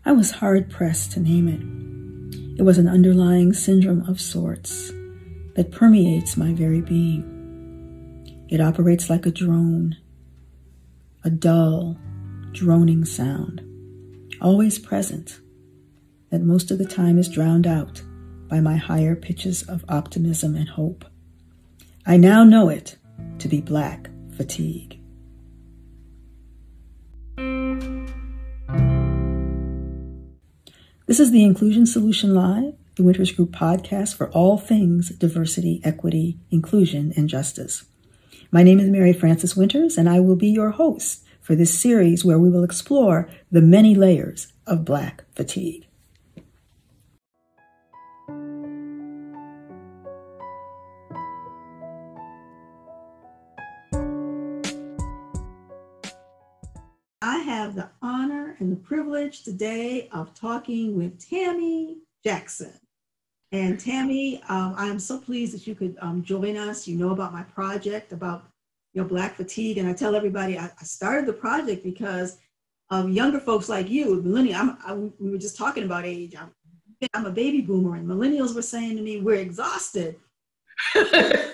I was hard-pressed to name it. It was an underlying syndrome of sorts that permeates my very being. It operates like a drone, a dull, droning sound, always present, that most of the time is drowned out by my higher pitches of optimism and hope. I now know it to be Black fatigue. This is the Inclusion Solution Live, the Winters Group podcast for all things diversity, equity, inclusion, and justice. My name is Mary Frances Winters, and I will be your host for this series where we will explore the many layers of Black fatigue. I have the honor and the privilege today of talking with Tami Jackson. And Tami, I am so pleased that you could join us. You know about my project about Black fatigue. And I tell everybody I started the project because of younger folks like you, millennial. We were just talking about age. I'm a baby boomer, and millennials were saying to me, we're exhausted. I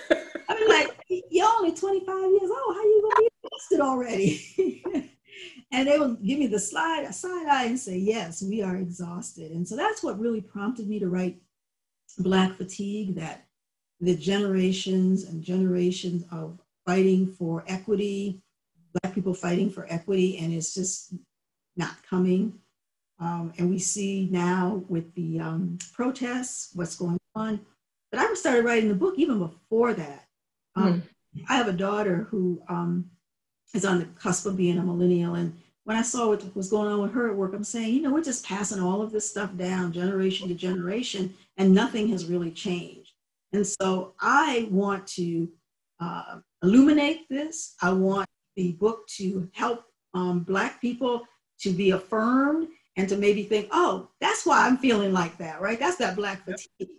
mean, like, you're only 25 years old. How are you going to be exhausted already? And they will give me the side eye and say, yes, we are exhausted. And so that's what really prompted me to write Black fatigue, that the generations and generations of fighting for equity, Black people fighting for equity, and it's just not coming. And we see now with the protests, what's going on. But I started writing the book even before that. I have a daughter who is on the cusp of being a millennial. And when I saw what was going on with her at work, I'm saying, we're just passing all of this stuff down generation to generation, and nothing has really changed. And so I want to illuminate this. I want the book to help Black people to be affirmed and to maybe think, oh, that's why I'm feeling like that, right? That's that Black fatigue.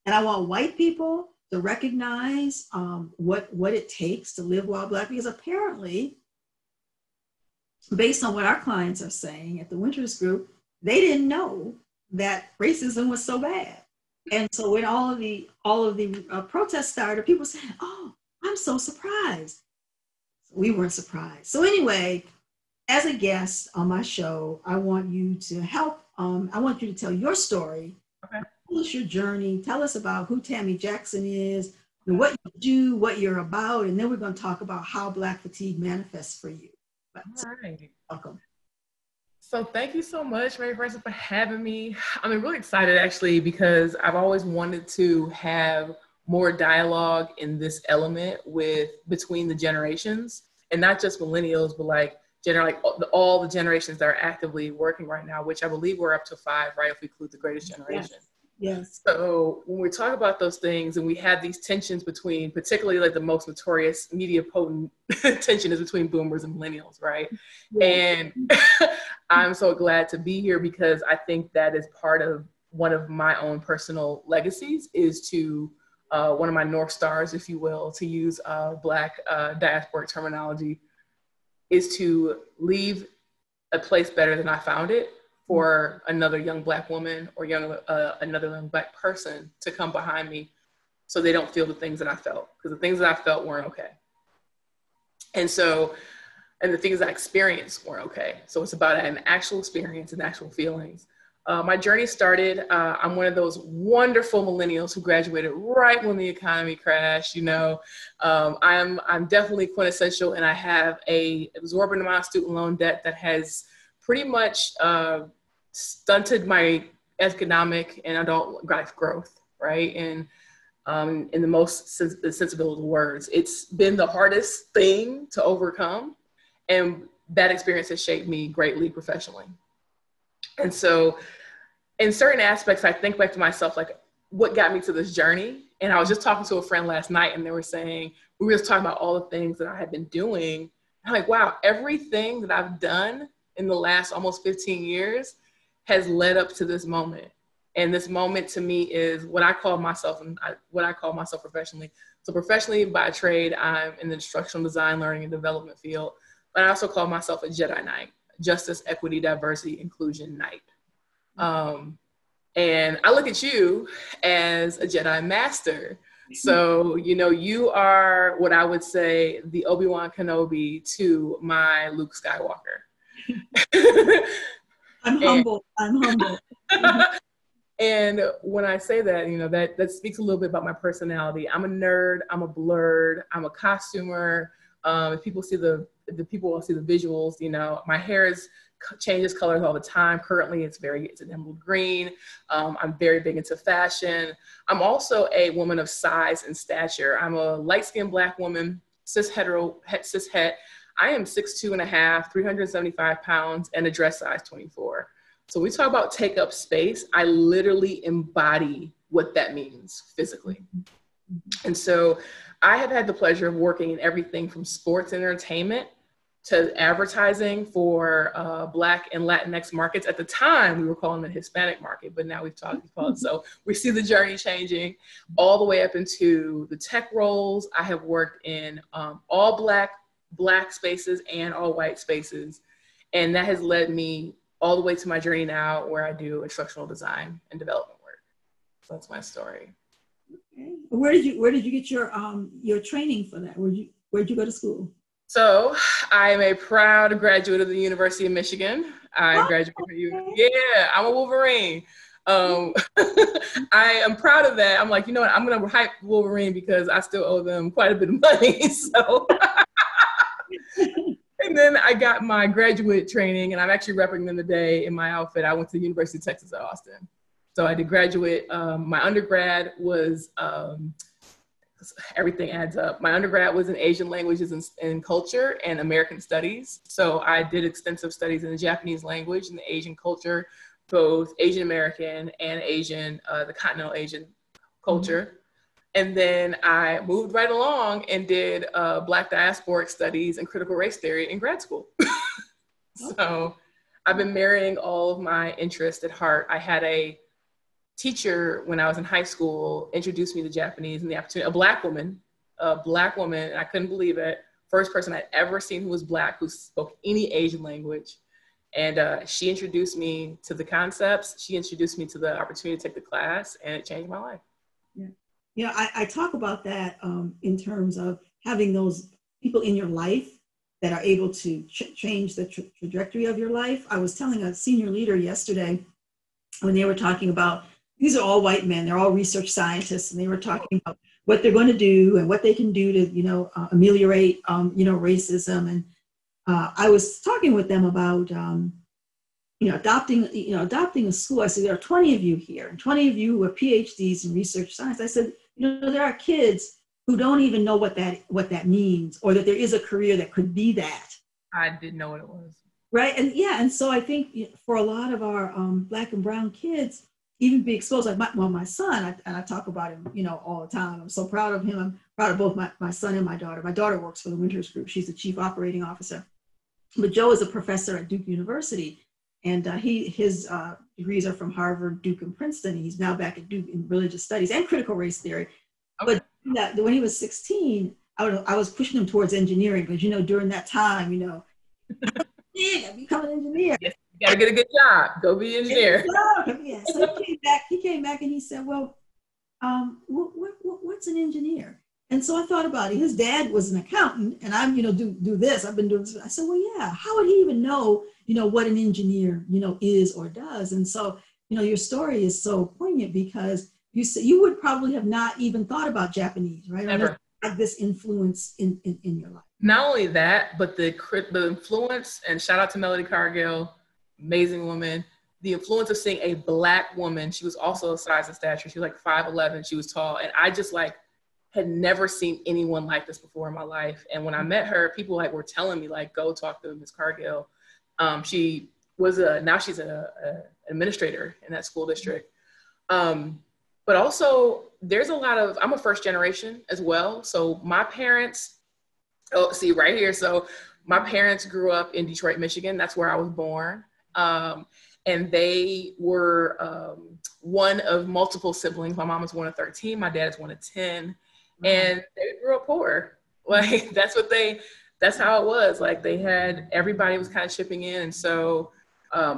And I want white people to recognize what it takes to live while Black, because apparently, based on what our clients are saying at the Winters Group, they didn't know that racism was so bad. And so when all of the protests started, people said, oh, I'm so surprised. We weren't surprised. So anyway, as a guest on my show, I want you to help, I want you to tell your story. Okay. Tell us your journey. Tell us about who Tami Jackson is, and what you do, what you're about, and then we're going to talk about how Black fatigue manifests for you. All right. Welcome. So thank you so much, Mary Frances, for having me. I'm really excited, actually, because I've always wanted to have more dialogue in this element between the generations, and not just millennials, but all the generations that are actively working right now, which I believe we're up to 5, right, if we include the greatest generation. Yes. So when we talk about those things and we have these tensions between, particularly like the most notorious media potent tension is between boomers and millennials, right? Yes. And I'm so glad to be here because I think that is part of one of my own personal legacies is to, one of my North Stars, if you will, to use Black diasporic terminology, is to leave a place better than I found it for another young Black woman or another young Black person to come behind me so they don't feel the things that I felt, because the things that I felt weren't okay. And the things I experienced weren't okay. So it's about an actual experience and actual feelings. My journey started, I'm one of those wonderful millennials who graduated right when the economy crashed, I'm definitely quintessential, and I have an exorbitant amount of student loan debt that has pretty much stunted my economic and adult life growth, right? And in the most sensible of words, it's been the hardest thing to overcome, and that experience has shaped me greatly professionally. And so in certain aspects, I think back to myself, like, what got me to this journey? And I was just talking to a friend last night, and they were saying, we were just talking about all the things that I had been doing. I'm like, wow, everything that I've done in the last almost 15 years has led up to this moment. And this moment to me is what I call myself professionally. So professionally by trade, I'm in the instructional design, learning and development field, but I also call myself a J.E.D.I Knight, Justice, Equity, Diversity, Inclusion Knight. And I look at you as a Jedi master. So, you are what I would say the Obi-Wan Kenobi to my Luke Skywalker. I'm humble. I'm humble. And when I say that, that speaks a little bit about my personality. I'm a nerd. I'm a blurred. I'm a costumer. If people see the people will see the visuals. My hair changes colors all the time. Currently, it's an emerald green. I'm very big into fashion. I'm also a woman of size and stature. I'm a light-skinned Black woman, cis het. I am 6'2.5", 375 pounds, and a dress size 24. So we talk about take up space. I literally embody what that means physically. And so I have had the pleasure of working in everything from sports and entertainment to advertising for Black and Latinx markets. At the time, we were calling it Hispanic market, but now we've talked about it. So we see the journey changing all the way up into the tech roles. I have worked in all Black spaces and all white spaces. And that has led me all the way to my journey now where I do instructional design and development work. So that's my story. Okay. Where did you get your training for that? Where'd you go to school? So I am a proud graduate of the University of Michigan. I graduated from Yeah, I'm a Wolverine. I am proud of that. I'm like, you know what? I'm going to hype Wolverine because I still owe them quite a bit of money. So, and then I got my graduate training, and I'm actually repping them today in my outfit. I went to the University of Texas at Austin. So I did graduate. My undergrad was, everything adds up. My undergrad was in Asian languages and culture and American studies. So I did extensive studies in the Japanese language and the Asian culture, both Asian American and Asian, the continental Asian culture. And then I moved right along and did Black diasporic studies and critical race theory in grad school. So I've been marrying all of my interests at heart. I had a teacher when I was in high school introduced me to Japanese and the opportunity, a black woman, and I couldn't believe it. First person I'd ever seen who was Black, who spoke any Asian language. And she introduced me to the concepts. She introduced me to the opportunity to take the class, and it changed my life. Yeah. I talk about that in terms of having those people in your life that are able to change the trajectory of your life. I was telling a senior leader yesterday when they were talking about, these are all white men, they're all research scientists, and they were talking about what they're going to do and what they can do to, ameliorate, racism. And I was talking with them about, adopting a school. I said, there are 20 of you here, and 20 of you who are PhDs in research science. I said, there are kids who don't even know what that means, or that there is a career that could be that. I didn't know what it was. Right. And so I think for a lot of our Black and brown kids, even be exposed, like my son, I talk about him, all the time. I'm so proud of him. I'm proud of both my son and my daughter. My daughter works for the Winters Group. She's the chief operating officer. But Joe is a professor at Duke University, and his degrees are from Harvard, Duke, and Princeton. He's now back at Duke in religious studies and critical race theory. Okay. But when he was 16, I was pushing him towards engineering, because, during that time, yeah, become an engineer. Yes, you gotta get a good job. Go be an engineer. Yeah. So he came back and he said, well, what's an engineer? And so I thought about it. His dad was an accountant, and I'm, do this. I've been doing this. I said, well, yeah, how would he even know, what an engineer, is or does? And so, your story is so poignant, because you would probably have not even thought about Japanese, right? Never. Have this influence in your life. Not only that, but the influence, and shout out to Melody Cargill, amazing woman, the influence of seeing a Black woman. She was also a size and stature. She was like 5'11". She was tall. And I just had never seen anyone like this before in my life. And when I met her, people were telling me go talk to Ms. Cargill. She was now she's an administrator in that school district. But also there's a lot of, I'm a first generation as well. So my parents, see right here. So my parents grew up in Detroit, Michigan. That's where I was born. And they were one of multiple siblings. My mom was one of 13. My dad is one of 10. And they grew up poor. That's how it was. Everybody was kind of chipping in. And so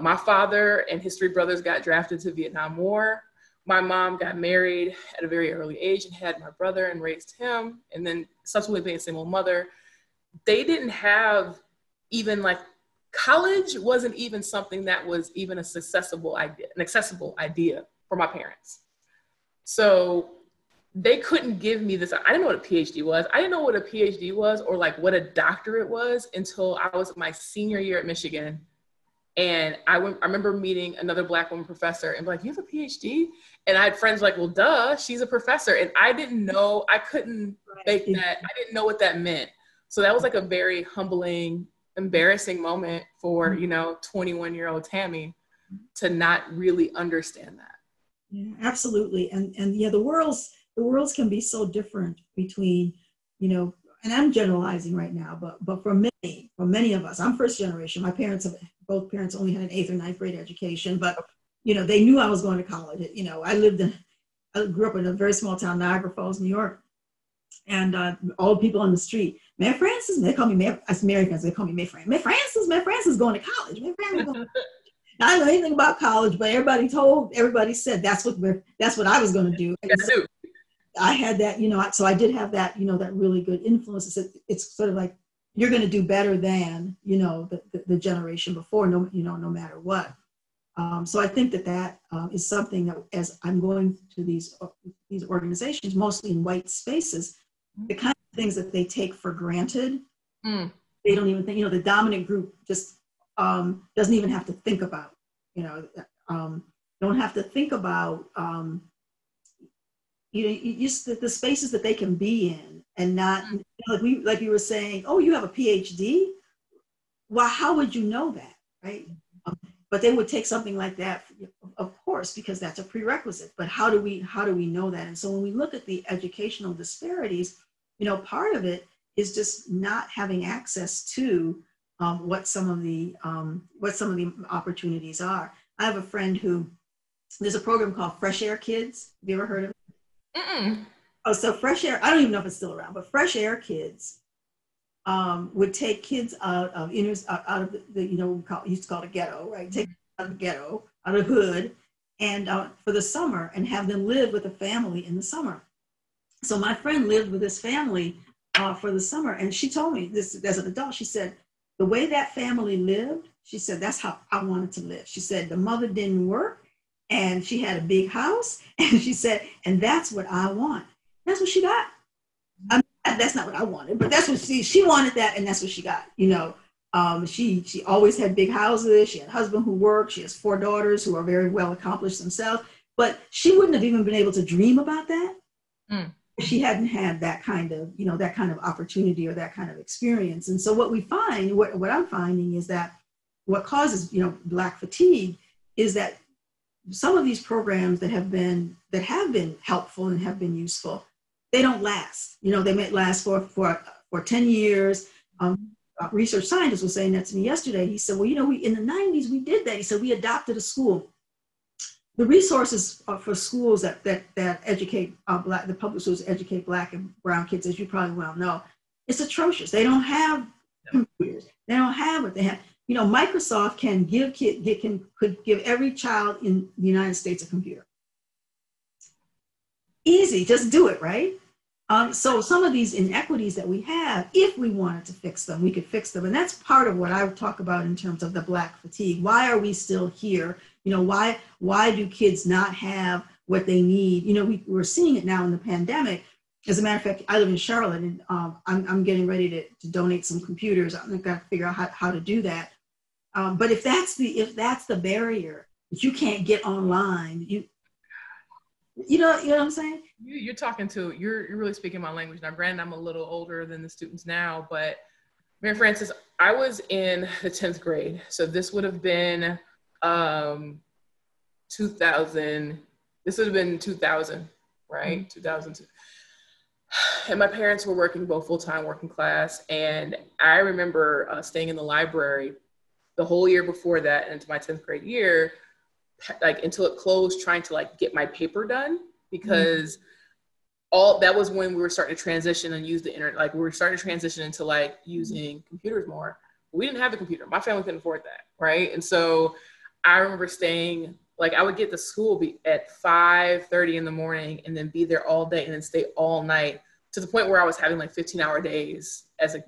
My father and his three brothers got drafted to Vietnam War. My mom got married at a very early age and had my brother and raised him, and then subsequently being a single mother. They didn't have even like college wasn't even something that was even an accessible idea for my parents. So they couldn't give me this. I didn't know what a PhD was. I didn't know what a PhD was or like what a doctorate was until I was my senior year at Michigan. And I remember meeting another Black woman professor and be like, you have a PhD? And I had friends like, well, duh, she's a professor. And I didn't know, I couldn't fake that. I didn't know what that meant. So that was like a very humbling, embarrassing moment for, 21-year-old Tami to not really understand that. Yeah, absolutely. And yeah, the worlds can be so different between, and I'm generalizing right now, but for many of us, I'm first generation. My both parents only had an 8th or 9th grade education, but they knew I was going to college. I grew up in a very small town, Niagara Falls, New York, and all the people on the street, Mayor Francis, they call me Mayor, as Americans, they call me Mayor Francis. Mayor Francis is going to college. Mayor Francis going to I don't know anything about college, but everybody said that's what I was going to do. So I had that, so I did have that, that really good influence. It's sort of like, you're going to do better than, the generation before, no matter what. So I think that is something that as I'm going to these organizations, mostly in white spaces, the kind of things that they take for granted, they don't even think, the dominant group just doesn't even have to think about, don't have to think about, the spaces that they can be in and not, like you were saying, oh, you have a PhD? Well, how would you know that, right? But they would take something like that, of course, because that's a prerequisite. But how do we know that? And so when we look at the educational disparities, part of it is just not having access to what some of the opportunities are. I have a friend there's a program called Fresh Air Kids. Have you ever heard of it? Mm-mm. Oh, so Fresh Air, I don't even know if it's still around, but Fresh Air Kids would take kids out of the used to call it ghetto, right? Take out of the ghetto, out of the hood, and for the summer, and have them live with a family in the summer. So my friend lived with this family for the summer, and she told me this as an adult. She said, the way that family lived, she said, that's how I wanted to live. She said, the mother didn't work, and she had a big house, and she said, and that's what I want. That's what she got. I mean, that's not what I wanted, but that's what she wanted that, and that's what she got. She always had big houses. She had a husband who worked. She has 4 daughters who are very well accomplished themselves, but she wouldn't have even been able to dream about that. If she hadn't had that kind of opportunity or that kind of experience. And so what we find, what I'm finding is that what causes, Black fatigue is that some of these programs that have been helpful and have been useful, they don't last. They may last for 10 years. Research scientist was saying that to me yesterday. He said, well, we in the 90s, we did that. He said, we adopted a school. The resources for schools that educate the public schools educate Black and brown kids, as you probably well know, it's atrocious. They don't have computers. They don't have what they have. Microsoft could give every child in the United States a computer. Easy, just do it, right? So some of these inequities that we have, if we wanted to fix them, we could fix them. And that's part of what I would talk about in terms of the Black fatigue. Why are we still here? Why do kids not have what they need? We're seeing it now in the pandemic. As a matter of fact, I live in Charlotte, and I'm getting ready to donate some computers. I've got to figure out how to do that. But if that's the barrier, that you can't get online, you know what I'm saying? You're really speaking my language. Now, granted, I'm a little older than the students now, but Mary Frances, I was in the 10th grade. So this would have been 2000. This would have been 2000, right? Mm-hmm. 2002. And my parents were working both full-time, working class. And I remember staying in the library the whole year before that and into my 10th grade year, until it closed, trying to get my paper done, because that was when we were starting to transition and use the internet. We were starting to transition into using computers more. We didn't have the computer. My family couldn't afford that, right? And so I remember staying, like I would get to school at 5:30 in the morning and then be there all day and then stay all night, to the point where I was having like 15-hour days as a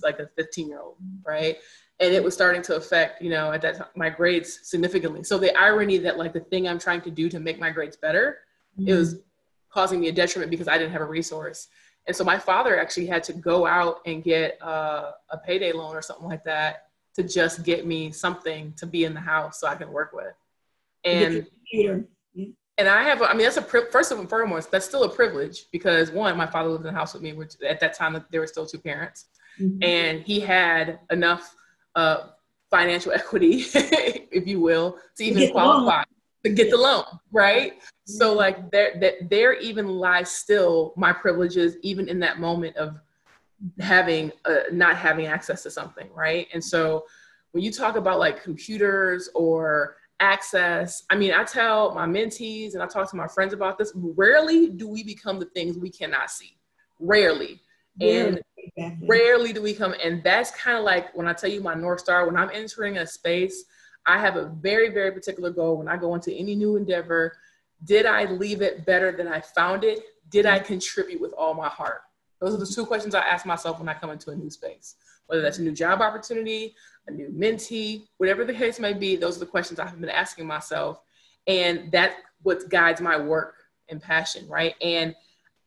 like a 15-year-old, right? And it was starting to affect, you know, at that time, my grades significantly. So the irony that like the thing I'm trying to do to make my grades better, it was causing me a detriment because I didn't have a resource. And so my father actually had to go out and get a payday loan or something like that to just get me something to be in the house so I can work with. And I have, I mean, that's first and foremost, that's still a privilege because one, my father lived in the house with me, which at that time there were still two parents, and he had enough financial equity, if you will, to even qualify to get the loan, right? So like there even lies still my privileges, even in that moment of having not having access to something, right? And so when you talk about like computers or access, I mean, I tell my mentees and I talk to my friends about this, rarely do we become the things we cannot see. Rarely. And rarely do we come. And that's kind of like when I tell you my North Star, when I'm entering a space, I have a very, very particular goal. When I go into any new endeavor, did I leave it better than I found it? Did I contribute with all my heart? Those are the two questions I ask myself when I come into a new space, whether that's a new job opportunity, a new mentee, whatever the case may be. Those are the questions I've been asking myself. And that's what guides my work and passion, right? And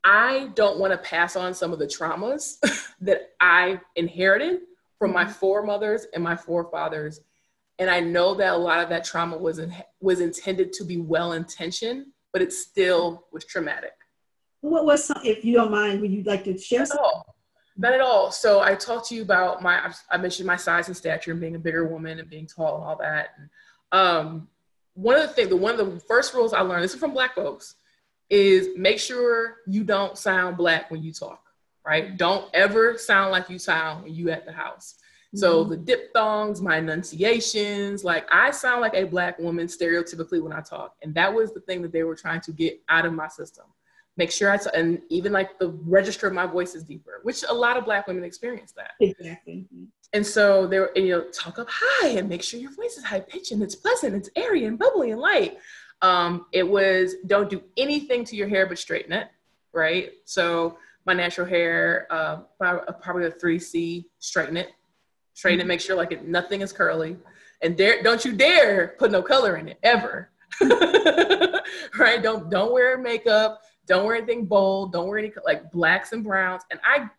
I don't want to pass on some of the traumas that I inherited from my foremothers and my forefathers. And I know that a lot of that trauma was intended to be well-intentioned, but it still was traumatic. What was some, if you don't mind, would you like to share something? Not at all. So I talked to you about I mentioned my size and stature and being a bigger woman and being tall and all that. And one of the first rules I learned, this is from Black folks, is make sure you don't sound Black when you talk, right? Don't ever sound like you sound when you at the house. So the diphthongs, my enunciations, like I sound like a Black woman stereotypically when I talk. And that was the thing that they were trying to get out of my system. Make sure and even like the register of my voice is deeper, which a lot of Black women experience that. Exactly. And so they were, talk up high and make sure your voice is high pitched and it's pleasant, it's airy and bubbly and light. It was, don't do anything to your hair but straighten it, right? So my natural hair, probably a 3C, straighten it, make sure like nothing is curly. And don't you dare put no color in it, ever. Right? Don't wear makeup. Don't wear anything bold. Don't wear any like blacks and browns. And I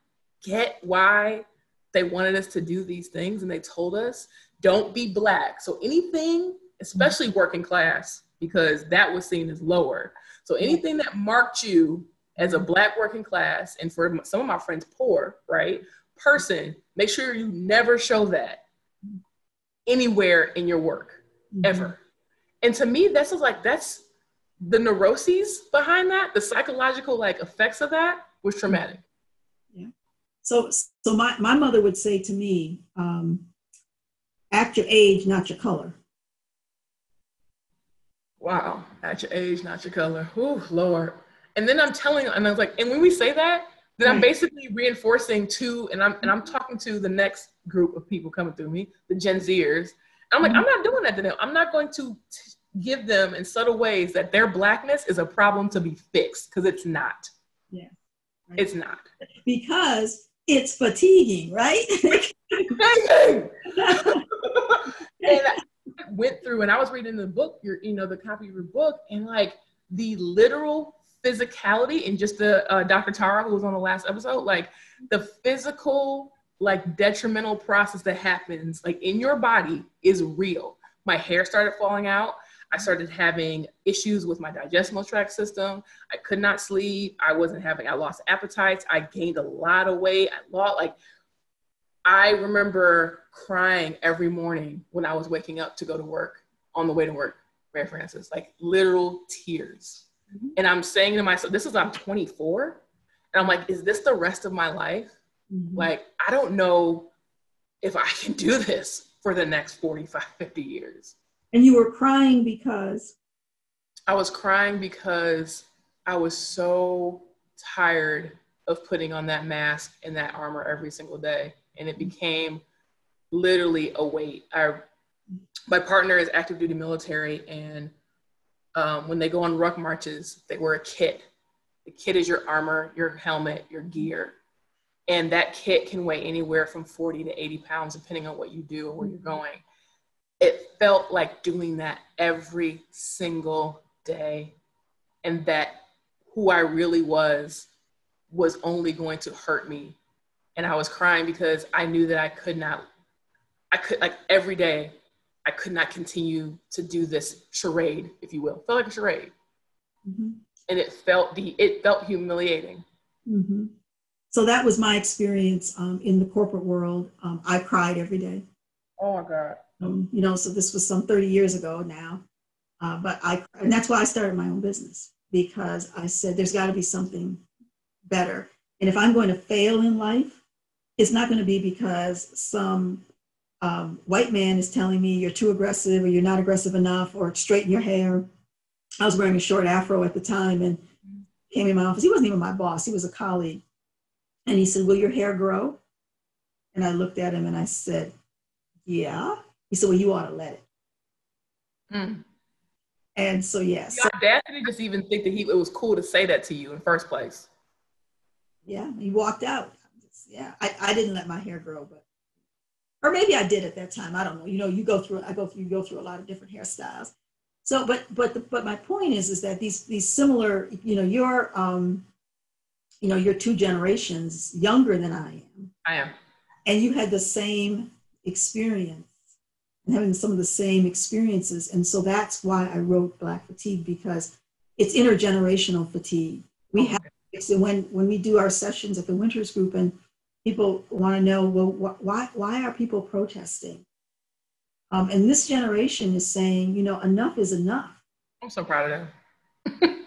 get why they wanted us to do these things. And they told us, don't be Black. So anything, especially working class, because that was seen as lower. So anything that marked you as a Black working class, and for some of my friends, poor, right, person, make sure you never show that anywhere in your work, ever. And to me, that's the neuroses behind that, the psychological like effects of that was traumatic. Yeah. So my mother would say to me, act your age, not your color. Wow. At your age, not your color. Oh, Lord. And then and I was like, and when we say that, then I'm basically reinforcing and I'm talking to the next group of people coming through me, the Gen Zers. I'm like, I'm not doing that to them. I'm not going to give them in subtle ways that their Blackness is a problem to be fixed, because it's not. Yeah. Right. It's not. Because it's fatiguing, right? And I went through and I was reading the book, the copy of your book, and like the literal physicality, and just the Dr. Tara, who was on the last episode, like the physical, like detrimental process that happens like in your body is real. My hair started falling out. I started having issues with my digestive tract system. I could not sleep. I lost appetites. I gained a lot of weight. I remember crying every morning when I was waking up to go to work, on the way to work, Mary Frances, like literal tears. And I'm saying to myself, I'm 24. And I'm like, is this the rest of my life? Like, I don't know if I can do this for the next 45, 50 years. And you were crying because? I was crying because I was so tired of putting on that mask and that armor every single day. And it became literally a weight. My partner is active duty military, and when they go on ruck marches, they wear a kit. The kit is your armor, your helmet, your gear. And that kit can weigh anywhere from 40 to 80 pounds, depending on what you do or where you're going. It felt like doing that every single day. And that who I really was only going to hurt me. And I was crying because I knew that every day, I could not continue to do this charade, if you will. It felt like a charade. Mm-hmm. And it felt humiliating. Mm-hmm. So that was my experience in the corporate world. I cried every day. Oh my God. So this was some 30 years ago now. And that's why I started my own business, because I said, there's got to be something better. And if I'm going to fail in life, it's not going to be because some white man is telling me you're too aggressive or you're not aggressive enough or straighten your hair. I was wearing a short afro at the time and came in my office. He wasn't even my boss. He was a colleague. And he said, will your hair grow? And I looked at him and I said, yeah. He said, well, you ought to let it. Mm. And so, yes. The audacity to just even think that it was cool to say that to you in the first place. Yeah, he walked out. I didn't let my hair grow, or maybe I did at that time. I don't know. You go through a lot of different hairstyles. So, but my point is that these similar, you're 2 generations younger than I am. I am. And you had the same experience and having some of the same experiences. And so that's why I wrote Black Fatigue, because it's intergenerational fatigue. We have, when we do our sessions at the Winters Group and people want to know, well, why are people protesting? And this generation is saying, enough is enough. I'm so proud of them.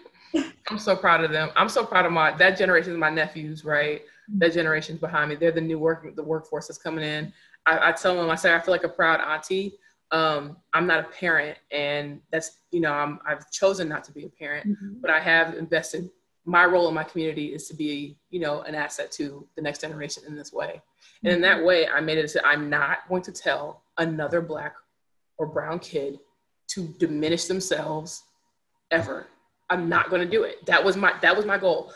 I'm so proud of them. I'm so proud of that generation is my nephews, right? That generation's behind me. They're the workforce that's coming in. I tell them, I say, I feel like a proud auntie. I'm not a parent, and that's, I've chosen not to be a parent, mm-hmm. but I have invested. My role in my community is to be, an asset to the next generation in this way. And in that way, I made it so I'm not going to tell another Black or brown kid to diminish themselves ever. I'm not going to do it. That was my goal.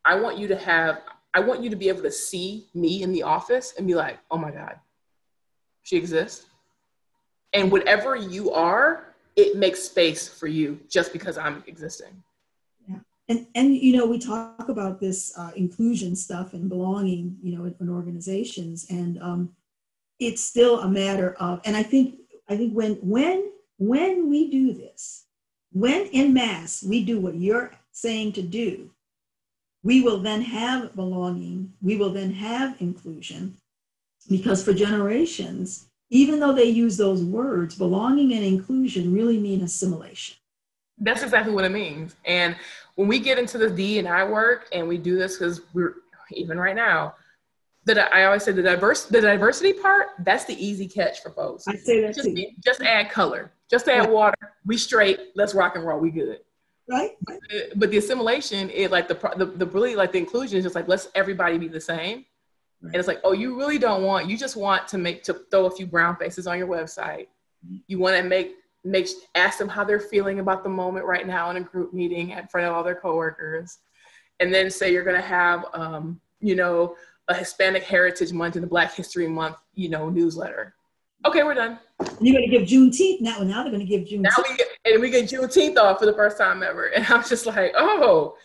I want you to be able to see me in the office and be like, oh my God, she exists. And whatever you are, it makes space for you just because I'm existing. And we talk about this inclusion stuff and belonging, in organizations, and it's still a matter of. And I think when we do this, when en masse we do what you're saying to do, we will then have belonging. We will then have inclusion, because for generations, even though they use those words, belonging and inclusion really mean assimilation. That's exactly what it means. And when we get into the D&I work and we do this, because we're even right now, I always say the diversity part, that's the easy catch for folks. I say that too. Just add color, just add water. We straight, let's rock and roll, we good. Right. But the assimilation is like the inclusion is just like, let's everybody be the same. Right. And it's like, oh, you just want to throw a few brown faces on your website. Mm-hmm. You want to ask them how they're feeling about the moment right now in a group meeting in front of all their coworkers. And then say you're going to have, a Hispanic Heritage Month and a Black History Month, newsletter. Okay, we're done. You're going to give Juneteenth now. Now they're going to give Juneteenth. We get Juneteenth off for the first time ever. And I'm just like, oh.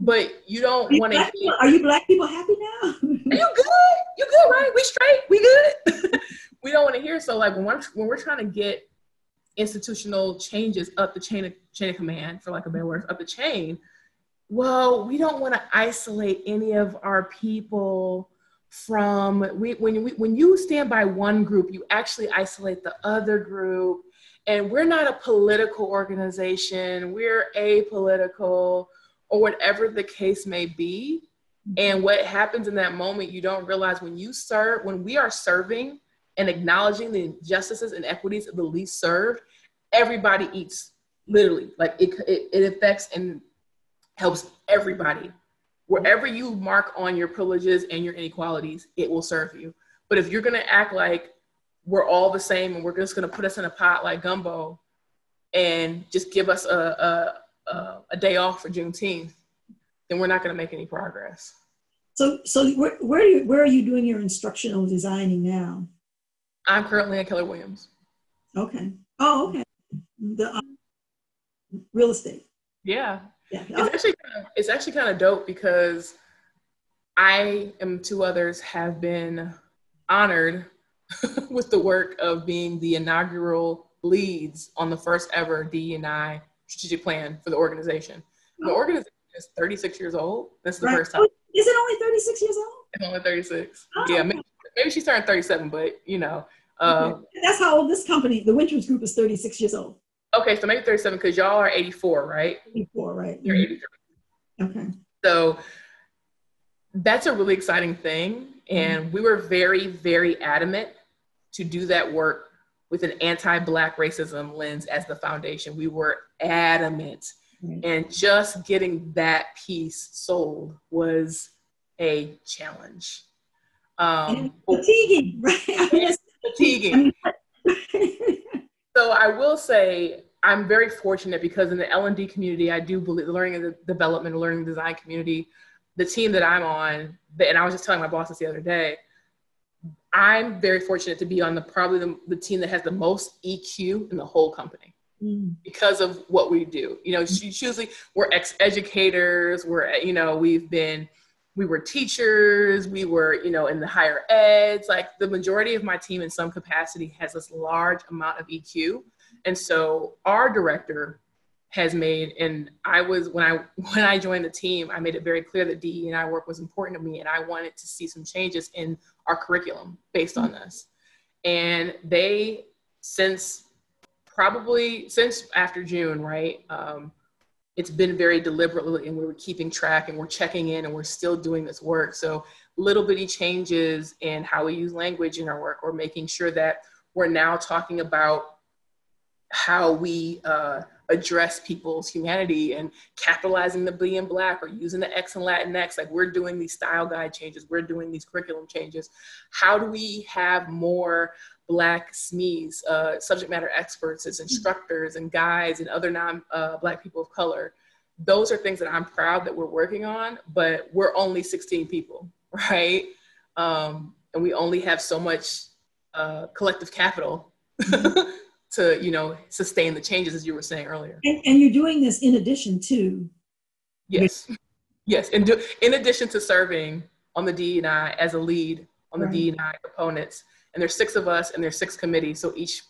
But you don't want to. Are you Black people happy now? Are you good? You good, right? We straight? We good? We don't want to hear. So like when we're trying to get institutional changes up the chain of command, for lack of a better word, up the chain, well, we don't want to isolate any of our people from, when you stand by one group, you actually isolate the other group. And we're not a political organization, we're apolitical, or whatever the case may be. And what happens in that moment, you don't realize when we are serving and acknowledging the injustices and equities of the least served, everybody eats, literally. Like it affects and helps everybody. Wherever you mark on your privileges and your inequalities, it will serve you. But if you're going to act like we're all the same and we're just going to put us in a pot like gumbo and just give us a day off for Juneteenth, then we're not going to make any progress. So where are you doing your instructional designing now? I'm currently at Keller Williams. Okay. Oh, okay. The real estate. Yeah. Yeah. It's actually kind of dope because I and two others have been honored with the work of being the inaugural leads on the first ever DE&I strategic plan for the organization. The organization is 36 years old. That's the first time. Is it only 36 years old? It's only 36. Oh, yeah, okay. maybe she's turning 37, but you know. Okay. That's how old this company, the Winters Group, is 36 years old. Okay, so maybe 37 because y'all are 84, right? 84, right? You're 83. Okay. So that's a really exciting thing. And we were very, very adamant to do that work with an anti-Black racism lens as the foundation. We were adamant. And just getting that piece sold was a challenge. Fatiguing, right? Fatiguing. So I will say I'm very fortunate because in the L&D community, I do believe the learning and development, learning and design community, the team that I'm on, and I was just telling my boss this the other day, I'm very fortunate to be on probably the team that has the most EQ in the whole company because of what we do. You know, usually we're ex-educators, we were teachers, we were, in the higher eds. Like the majority of my team in some capacity has this large amount of EQ. And so our director has made, and when I joined the team, I made it very clear that DE&I work was important to me, and I wanted to see some changes in our curriculum based on this. And they, since after June, right? It's been very deliberately, and we were keeping track and we're checking in and we're still doing this work. So little bitty changes in how we use language in our work, or making sure that we're now talking about how we address people's humanity and capitalizing the being Black or using the X and Latinx. Like we're doing these style guide changes, we're doing these curriculum changes. How do we have more Black SMEs, subject matter experts as instructors and guides and other non-Black people of color? Those are things that I'm proud that we're working on, but we're only 16 people, right? And we only have so much collective capital to, sustain the changes, as you were saying earlier. And you're doing this in addition to? Yes. And in addition to serving on the DE&I as a lead on the DE&I components. And there's 6 of us and there's 6 committees. So each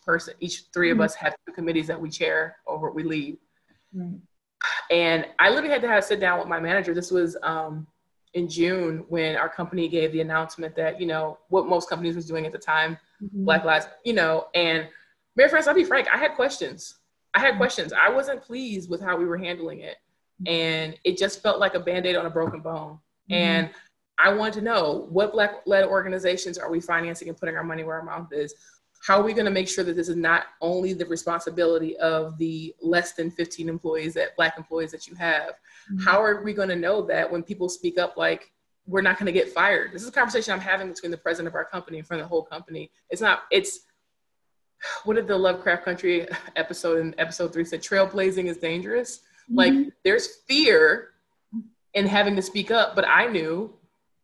3 of us have 2 committees that we chair over, we lead. And I literally had to sit down with my manager. This was in June when our company gave the announcement that, what most companies was doing at the time, Black Lives, and Mary France, I'll be frank, I had questions. I wasn't pleased with how we were handling it. And it just felt like a Band-Aid on a broken bone. And I wanted to know, what Black-led organizations are we financing and putting our money where our mouth is? How are we going to make sure that this is not only the responsibility of the less than 15 Black employees that you have? How are we going to know that when people speak up, like, we're not going to get fired? This is a conversation I'm having between the president of our company in front of the whole company. What did the Lovecraft Country episode in episode 3 said? Trailblazing is dangerous. Like, there's fear in having to speak up, but I knew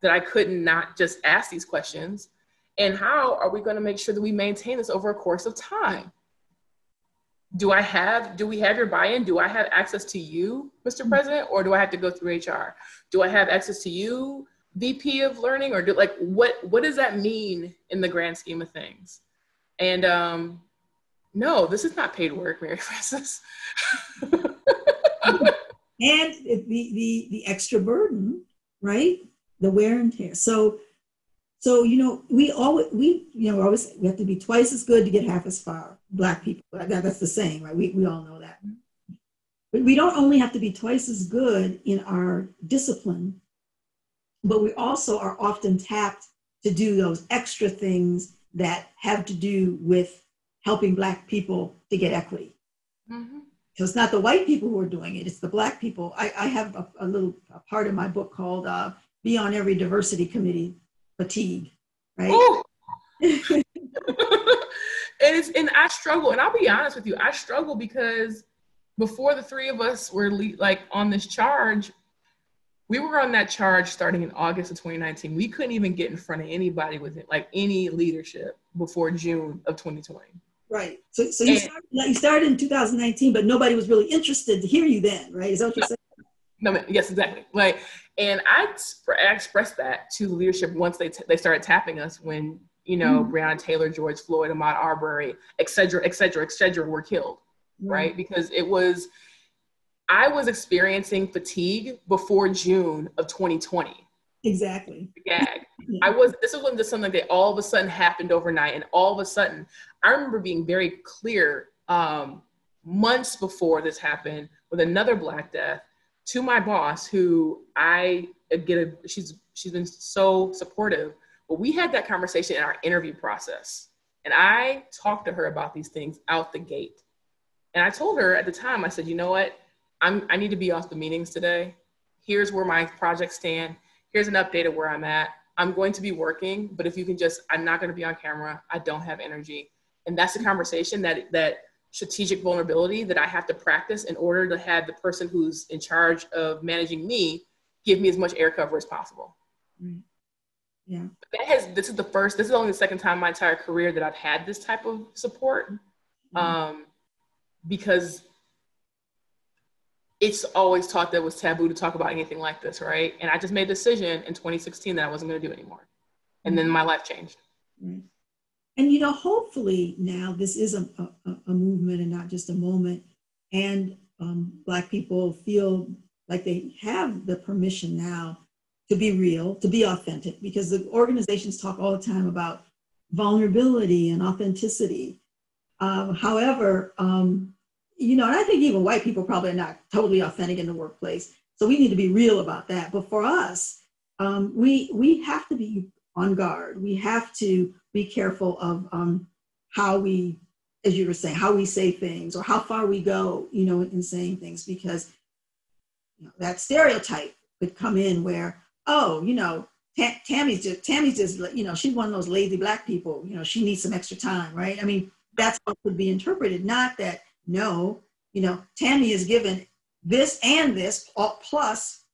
that I could not just ask these questions. And how are we going to make sure that we maintain this over a course of time? Do we have your buy-in? Do I have access to you, Mr. President, or do I have to go through HR? Do I have access to you, VP of Learning, or what does that mean in the grand scheme of things? And no, this is not paid work, Mary Frances. And the extra burden, right? The wear and tear. So we have to be twice as good to get half as far. Black people, that's the saying, right? We all know that. But we don't only have to be twice as good in our discipline, but we also are often tapped to do those extra things that have to do with helping Black people to get equity. So it's not the white people who are doing it, it's the Black people. I have a part of my book called Be on Every Diversity Committee Fatigue, right? And I struggle, and I'll be honest with you, I struggle because before the three of us were like on this charge, we were on that charge starting in August of 2019. We couldn't even get in front of anybody with it, like any leadership before June of 2020. Right. So you started in 2019, but nobody was really interested to hear you then, right? Is that what you're saying? No, yes, exactly. Like, and I expressed that to the leadership once they started tapping us when, you know, Breonna Taylor, George Floyd, Ahmaud Arbery, et cetera, were killed, right? Because I was experiencing fatigue before June of 2020. Exactly. Gag. This wasn't just something that all of a sudden happened overnight, and all of a sudden, I remember being very clear months before this happened with another Black death to my boss, who she's been so supportive. But we had that conversation in our interview process, and I talked to her about these things out the gate. And I told her at the time, I said, you know what? I need to be off the meetings today. Here's where my projects stand. Here's an update of where I'm at. I'm going to be working, but if you can I'm not going to be on camera. I don't have energy. And that's the conversation, that strategic vulnerability that I have to practice in order to have the person who's in charge of managing me give me as much air cover as possible. Yeah. This is only the second time in my entire career that I've had this type of support. Because it's always taught that it was taboo to talk about anything like this, right? And I just made a decision in 2016 that I wasn't going to do it anymore. And then my life changed. Right. And, you know, hopefully now this is a movement and not just a moment. And Black people feel like they have the permission now to be real, to be authentic, because the organizations talk all the time about vulnerability and authenticity. However, you know, and I think even white people probably are not totally authentic in the workplace. So we need to be real about that. But for us, we have to be on guard. We have to be careful of how we, as you were saying, how we say things or how far we go, you know, in saying things, because you know, that stereotype could come in where, oh, you know, Tammy's just, you know, she's one of those lazy Black people, you know, she needs some extra time, right? I mean, that's what could be interpreted, not that, no, you know, Tami is given this and this plus,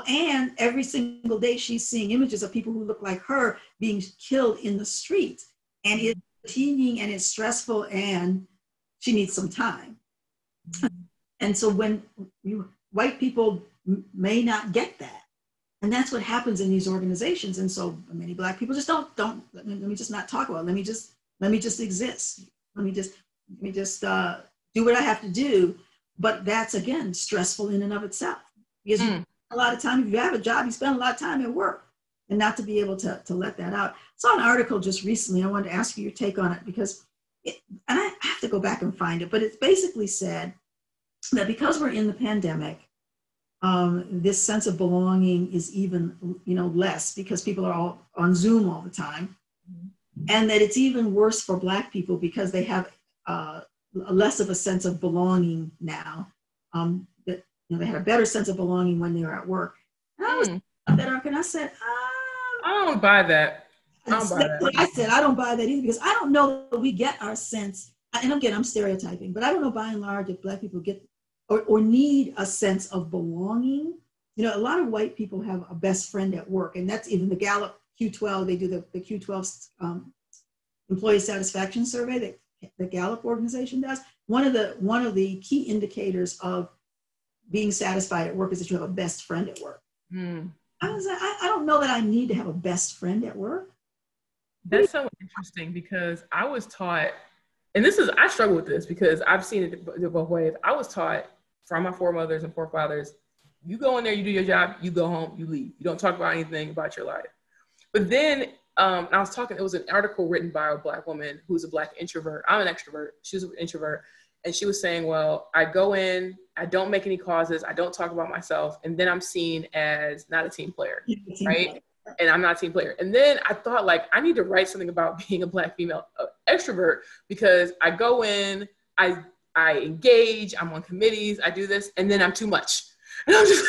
and every single day she's seeing images of people who look like her being killed in the street, and it's fatiguing and it's stressful and she needs some time. And so when white people may not get that, and that's what happens in these organizations. And so many Black people just don't let me just not talk about it. Let me just exist. Let me just do what I have to do. But that's, again, stressful in and of itself. Because a lot of time, if you have a job, you spend a lot of time at work, and not to be able to let that out. I saw an article just recently. I wanted to ask you your take on it, because and I have to go back and find it, but it basically said that because we're in the pandemic, this sense of belonging is even, you know, less, because people are all on Zoom all the time. And that it's even worse for Black people because they have less of a sense of belonging now. That, you know, they had a better sense of belonging when they were at work. And I was better, and I said, I don't buy that. I said, I don't buy that either, because I don't know that we get our sense, and again, I'm stereotyping, but I don't know by and large if Black people get or need a sense of belonging. You know, a lot of white people have a best friend at work, and that's even the Gallup Q12, they do the Q12 employee satisfaction survey that the Gallup organization does. One of the key indicators of being satisfied at work is that you have a best friend at work. I was like, I don't know that I need to have a best friend at work. That's so interesting, because I was taught, and I struggle with this because I've seen it both ways. I was taught from my foremothers and forefathers, you go in there, you do your job, you go home, you leave. You don't talk about anything about your life. But then I was talking, it was an article written by a Black woman who's a Black introvert. I'm an extrovert. She's an introvert. And she was saying, well, I go in, I don't make any causes, I don't talk about myself, and then I'm seen as not a team player, right? And I'm not a team player. And then I thought, like, I need to write something about being a Black female extrovert, because I go in, I engage, I'm on committees, I do this, and then I'm too much. And I'm just,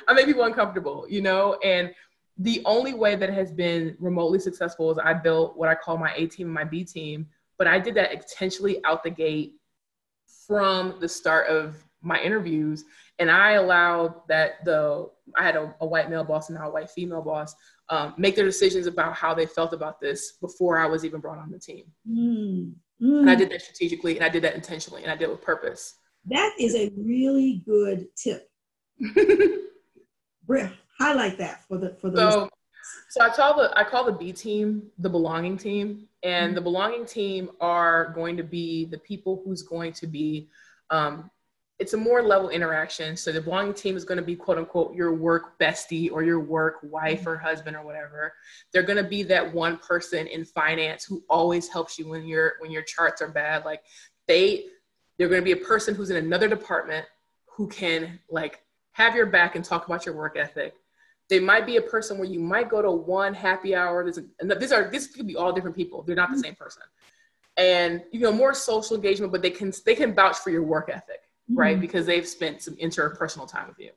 I make people uncomfortable, you know? And The only way that has been remotely successful is I built what I call my A team and my B team, but I did that intentionally out the gate from the start of my interviews. And I allowed that I had a white male boss and now a white female boss make their decisions about how they felt about this before I was even brought on the team. And I did that strategically, and I did that intentionally, and I did it with purpose. That is a really good tip. Highlight that for the So I call the B team the belonging team, and the belonging team are going to be the people who's going to be it's a more level interaction. So the belonging team is going to be quote unquote your work bestie or your work wife or husband or whatever. They're going to be that one person in finance who always helps you when your charts are bad. Like they're going to be a person who's in another department who can like have your back and talk about your work ethic. They might be a person where you might go to one happy hour. This could be all different people. They're not the same person. And, more social engagement, but they can vouch for your work ethic, right? Because they've spent some interpersonal time with you.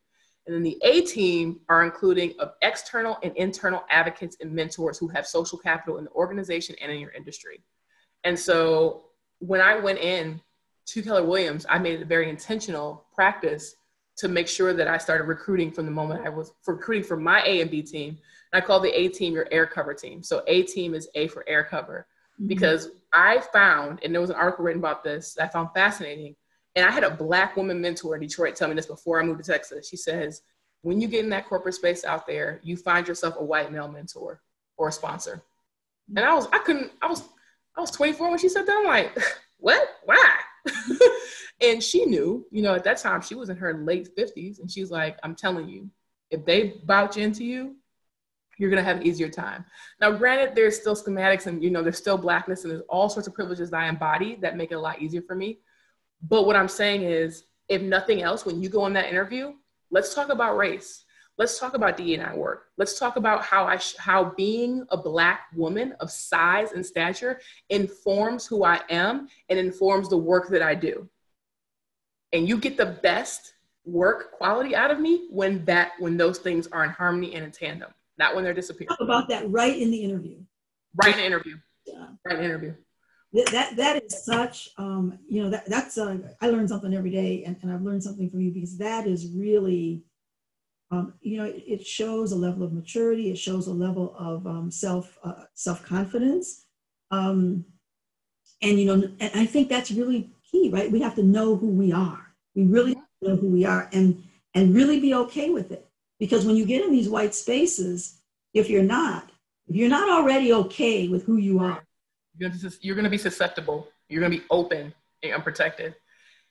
And then the A team are including external and internal advocates and mentors who have social capital in the organization and in your industry. And so when I went in to Keller Williams, I made it a very intentional practice to make sure that I started recruiting from the moment I was recruiting for my A and B team. And I call the A team your air cover team. So A team is A for air cover. Because I found, and there was an article written about this that I found fascinating, and I had a Black woman mentor in Detroit tell me this before I moved to Texas. She says, when you get in that corporate space out there, you find yourself a white male mentor or a sponsor. And I was 24 when she said that. I'm like, what? Why? And she knew, at that time she was in her late 50s, and she's like, I'm telling you, if they vouch into you, you're going to have an easier time. Now, granted, there's still schematics and, there's still Blackness and there's all sorts of privileges that I embody that make it a lot easier for me. But what I'm saying is, if nothing else, when you go on that interview, let's talk about race. Let's talk about DE&I work. Let's talk about how being a Black woman of size and stature informs who I am and informs the work that I do. And you get the best work quality out of me when those things are in harmony and in tandem. Not when they're disappearing. Talk about that right in the interview. Right in the interview. Yeah. Right in the interview. That is such, that's, I learn something every day, and I've learned something from you, because that is really, it shows a level of maturity. It shows a level of self-confidence. And I think that's really key, right? We have to know who we are. We really have to know who we are and really be okay with it. Because when you get in these white spaces, if you're not already okay with who you are, you're going to be susceptible. You're going to be open and unprotected.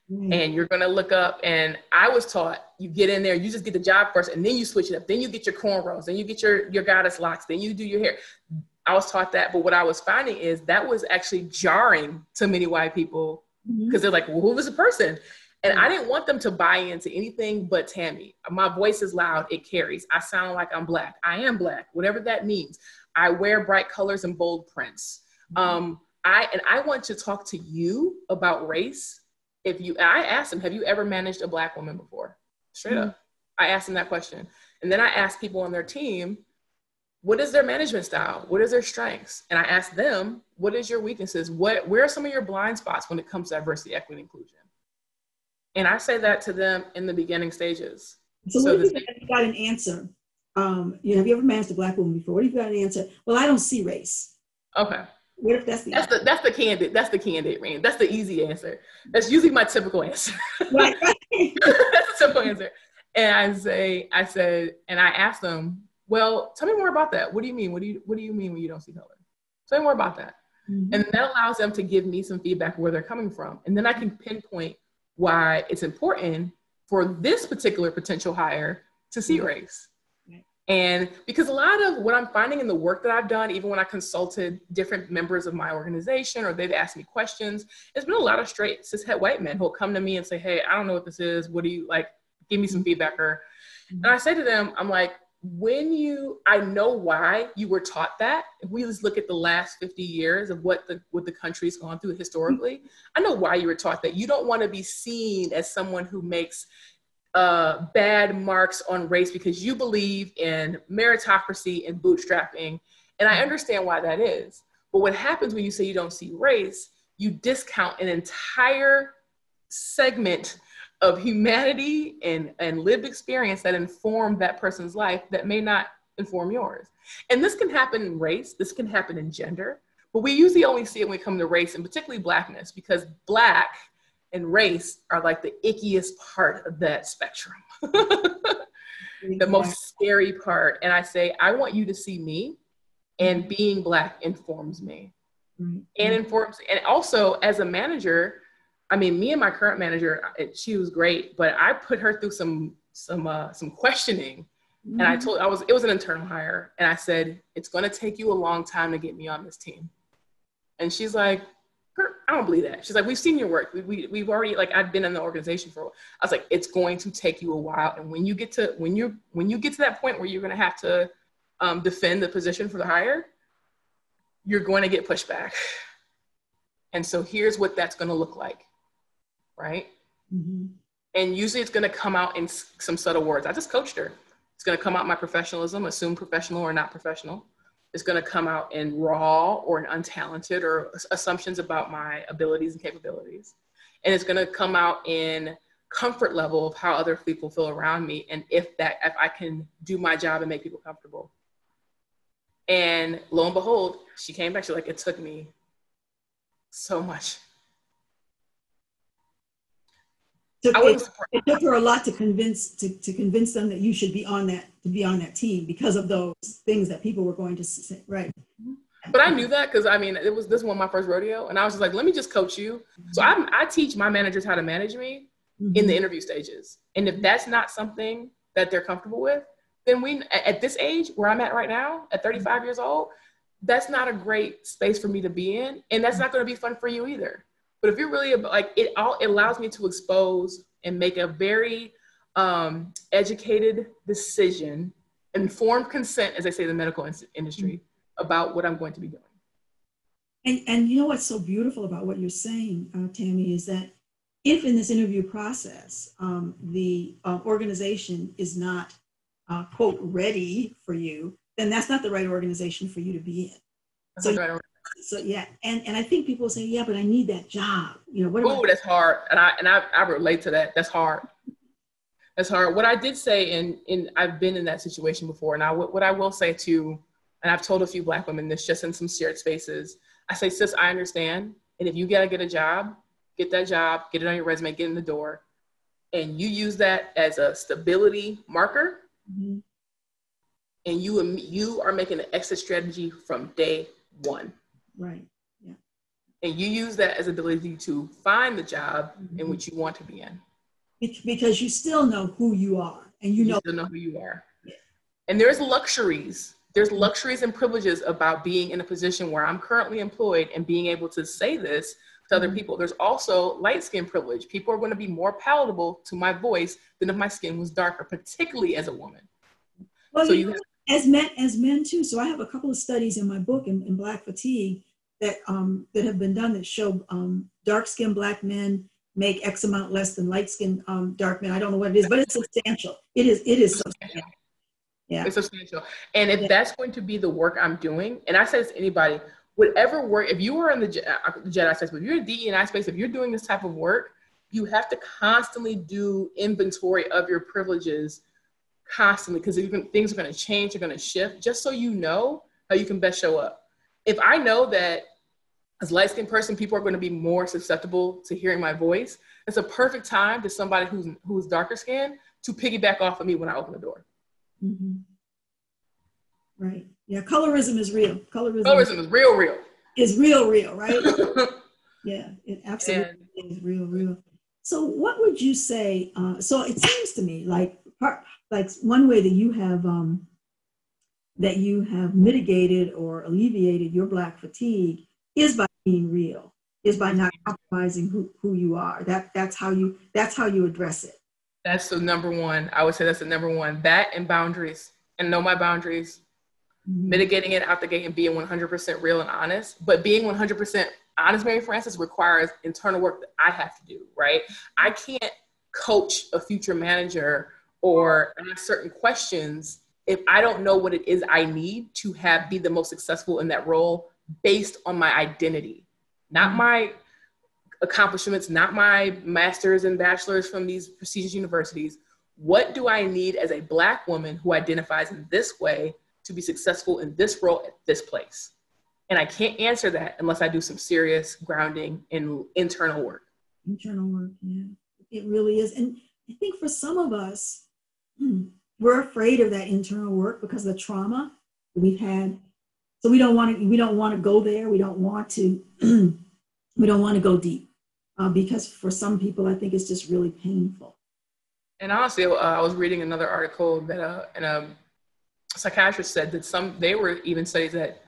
And you're going to look up. And I was taught, you get in there, you just get the job first, and then you switch it up. Then you get your cornrows, then you get your goddess locks, then you do your hair. I was taught that. But what I was finding is that was actually jarring to many white people, because they're like, well, who was the person? And I didn't want them to buy into anything but Tami. My voice is loud. It carries. I sound like I'm Black. I am Black, whatever that means. I wear bright colors and bold prints. I want to talk to you about race. I asked them, have you ever managed a Black woman before? Straight up. I asked them that question. And then I asked people on their team, what is their management style? What is their strengths? And I asked them, what is your weaknesses? Where are some of your blind spots when it comes to diversity, equity, and inclusion? And I say that to them in the beginning stages. So what if you got an answer? Have you ever managed a Black woman before? What if you got an answer? Well, I don't see race. Okay. What if that's the candidate? That's the candidate, man. That's the easy answer. That's usually my typical answer. Right. That's a simple answer. And I said, and I asked them, well, tell me more about that. What do you mean? What do you mean when you don't see color? Tell me more about that. And that allows them to give me some feedback where they're coming from. And then I can pinpoint why it's important for this particular potential hire to see race. And because a lot of what I'm finding in the work that I've done, even when I consulted different members of my organization or they've asked me questions, it's been a lot of straight cishet white men who'll come to me and say, hey, I don't know what this is. What do you like? Give me some feedback. And I say to them, I'm like, I know why you were taught that. If we just look at the last 50 years of what the country's gone through historically, I know why you were taught that. You don't want to be seen as someone who makes bad marks on race because you believe in meritocracy and bootstrapping. And I understand why that is. But what happens when you say you don't see race, you discount an entire segment of humanity and lived experience that informed that person's life that may not inform yours. And this can happen in race, this can happen in gender, but we usually only see it when it comes to race, and particularly Blackness, because Black and race are like the ickiest part of that spectrum. The most scary part. And I say, I want you to see me, and being Black informs me. And informs, and also as a manager, I mean, me and my current manager, she was great, but I put her through some questioning. And it was an internal hire. And I said, it's going to take you a long time to get me on this team. And she's like, I don't believe that. She's like, we've seen your work. We've already, like, I've been in the organization for a while. I was like, it's going to take you a while. And when you get to that point where you're going to have to defend the position for the hire, you're going to get pushback. And so here's what that's going to look like. Right. Mm-hmm. And usually it's going to come out in some subtle words. I just coached her. It's going to come out my professionalism, assume professional or not professional. It's going to come out in raw or in untalented or assumptions about my abilities and capabilities. And it's going to come out in comfort level of how other people feel around me. And if I can do my job and make people comfortable. And lo and behold, she came back. She's like, it took me so much. It took her a lot to convince them that you should be on that team because of those things that people were going to say, right? But I knew that because, I mean, this was my first rodeo, and I was just like, let me just coach you. So I teach my managers how to manage me in the interview stages, and if that's not something that they're comfortable with, then at this age where I'm at right now, at 35 years old, that's not a great space for me to be in, and that's not going to be fun for you either. But if you're really like, it allows me to expose and make a very educated decision, informed consent, as they say in the medical industry, about what I'm going to be doing. And you know what's so beautiful about what you're saying, Tami, is that if in this interview process, the organization is not, quote, ready for you, then that's not the right organization for you to be in. So yeah, and I think people say, yeah, but I need that job. You know, oh, that's hard, and I relate to that. That's hard. That's hard. What I did say, and I've been in that situation before, and what I will say too, and I've told a few Black women this just in some shared spaces. I say, sis, I understand, and if you gotta get a job, get that job, get it on your resume, get in the door, and you use that as a stability marker, and you are making an exit strategy from day one. Right. Yeah. And you use that as ability to find the job in which you want to be in. Because you still know who you are, and you still know who you are. Yeah. And there's luxuries. There's luxuries and privileges about being in a position where I'm currently employed and being able to say this to other people. There's also light skin privilege. People are going to be more palatable to my voice than if my skin was darker, particularly as a woman. Well, so as men too. So I have a couple of studies in my book in Black fatigue that have been done that show dark-skinned Black men make X amount less than light-skinned dark men. I don't know what it is, but it's substantial. It is substantial. Yeah, it's substantial. And if that's going to be the work I'm doing, and I say this to anybody, whatever work, if you are in the J.E.D.I space, if you're in DE&I space, if you're doing this type of work, you have to constantly do inventory of your privileges constantly, because things are going to change, they're going to shift, just so you know how you can best show up. If I know that as a light-skinned person, people are going to be more susceptible to hearing my voice, it's a perfect time to somebody who's darker skinned to piggyback off of me when I open the door. Right. Yeah. Colorism is real. Colorism is real. Is real, right? Yeah. It absolutely is real. So what would you say? So it seems to me like one way that you have mitigated or alleviated your Black fatigue is by being real, is by not compromising who you are. That's how you address it. That's the number one. I would say that's the number one. That and boundaries, and know my boundaries, mitigating it out the gate and being 100% real and honest. But being 100% honest, Mary Frances, requires internal work that I have to do, right? I can't coach a future manager or ask certain questions if I don't know what it is I need to be the most successful in that role based on my identity, not my accomplishments, not my master's and bachelor's from these prestigious universities. What do I need as a Black woman who identifies in this way to be successful in this role at this place? And I can't answer that unless I do some serious grounding in internal work. Internal work, yeah. It really is. And I think for some of us, we're afraid of that internal work because of the trauma we've had. So we don't want to go there. We don't want to go deep because for some people, I think it's just really painful. And honestly, I was reading another article that a psychiatrist said that they were even studies that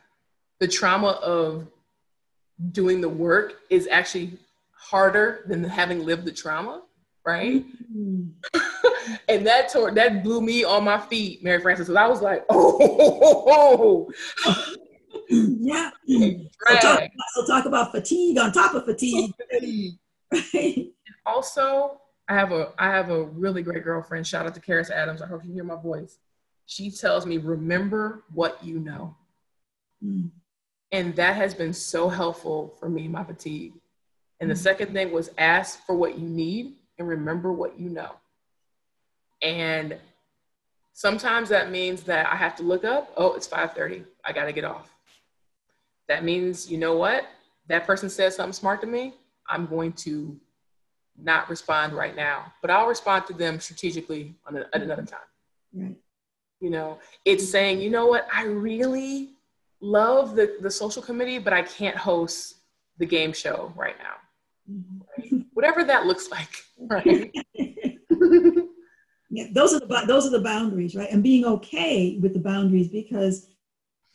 the trauma of doing the work is actually harder than having lived the trauma, right? Mm-hmm. And that blew me on my feet, Mary Frances, because I was like, oh. Yeah. So talk about fatigue on top of fatigue. Right. And also, I have a really great girlfriend. Shout out to Karis Adams. I hope you hear my voice. She tells me, remember what you know. Mm. And that has been so helpful for me, my fatigue. And the second thing was ask for what you need and remember what you know. And sometimes that means that I have to look up, oh, it's 5:30. I got to get off. That means, you know what? That person said something smart to me. I'm going to not respond right now, but I'll respond to them strategically at another time. Right. You know, it's saying, you know what? I really love the social committee, but I can't host the game show right now. Mm-hmm. Right? Whatever that looks like, right? Yeah, those are the boundaries, right? And being okay with the boundaries, because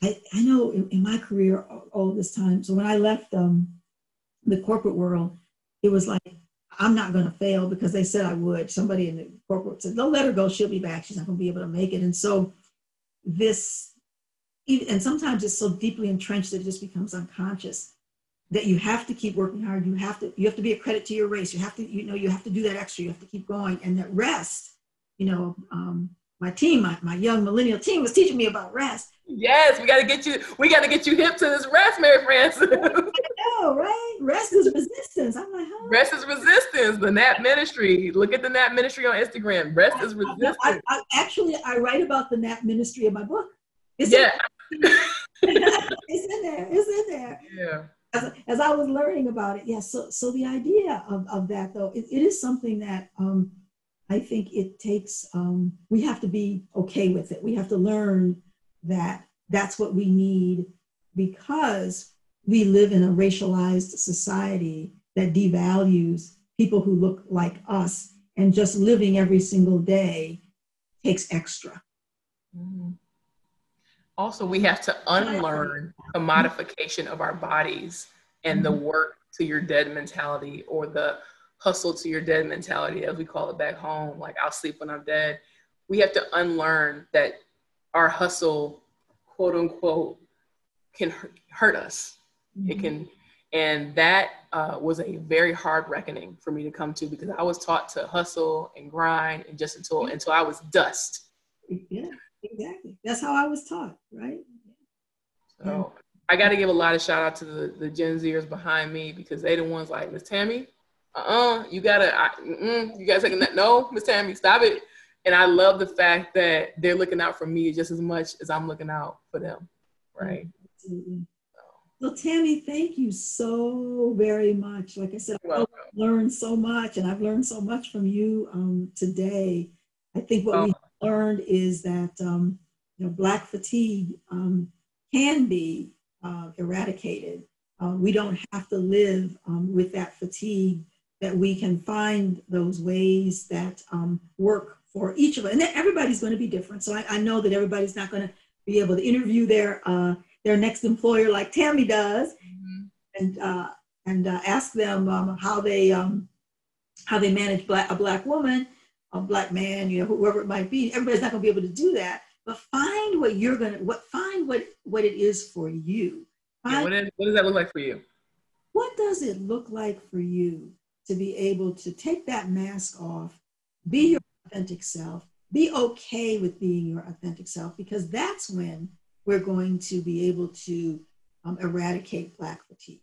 I know in my career all this time. So when I left the corporate world, it was like, I'm not going to fail because they said I would. Somebody in the corporate said, don't let her go. She'll be back. She's not going to be able to make it. And so and sometimes it's so deeply entrenched that it just becomes unconscious that you have to keep working hard. You have to be a credit to your race. You have to do that extra. You have to keep going. And that rest, my young millennial team was teaching me about rest. Yes, we got to get you hip to this rest, Mary Frances. I know, right? Rest is resistance. I'm like, huh? Rest is resistance. The Nap Ministry. Look at the Nap Ministry on Instagram. Rest is resistance. I write about the Nap Ministry in my book. It's in there. It's in there. Yeah. As I was learning about it, yes. Yeah, so the idea of that, though, it is something that I think it takes. We have to be okay with it. We have to learn that that's what we need, because we live in a racialized society that devalues people who look like us, and just living every single day takes extra. Mm-hmm. Also, we have to unlearn the commodification of our bodies and the work to your dead mentality, or the hustle to your dead mentality, as we call it back home. Like, I'll sleep when I'm dead. We have to unlearn that our hustle, quote unquote, can hurt us. Mm-hmm. It can, and that was a very hard reckoning for me to come to, because I was taught to hustle and grind and just until I was dust. Yeah, exactly. That's how I was taught, right? So I got to give a lot of shout out to the Gen Zers behind me, because they the ones like, Miss Tami, you gotta take that. No, Miss Tami, stop it. And I love the fact that they're looking out for me just as much as I'm looking out for them, right? Absolutely. Well, Tami, thank you so very much. Like I said, I've learned so much, and I've learned so much from you today. I think what we learned is that Black fatigue can be eradicated. We don't have to live with that fatigue, that we can find those ways that work for each of us. And everybody's going to be different. So I know that everybody's not going to be able to interview their next employer like Tami does, mm-hmm. and ask them how they manage a Black woman, a Black man, whoever it might be. Everybody's not going to be able to do that. But find what it is for you. What does that look like for you? What does it look like for you to be able to take that mask off Be your authentic self. Be okay with being your authentic self, because that's when we're going to be able to eradicate Black fatigue.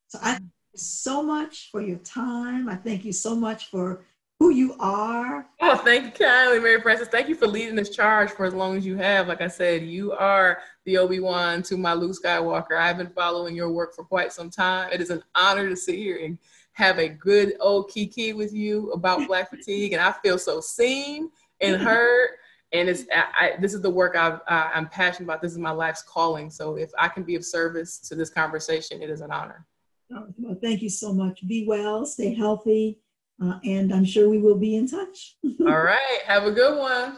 So I thank you so much for your time. I thank you so much for who you are. Oh, thank you kindly, Mary Frances. Thank you for leading this charge for as long as you have. Like I said, you are the Obi-Wan to my Luke Skywalker. I've been following your work for quite some time. It is an honor to sit here and have a good old kiki with you about Black fatigue. And I feel so seen and heard. And this is the work I'm passionate about. This is my life's calling. So if I can be of service to this conversation, it is an honor. Oh, well, thank you so much. Be well, stay healthy, and I'm sure we will be in touch. All right. Have a good one.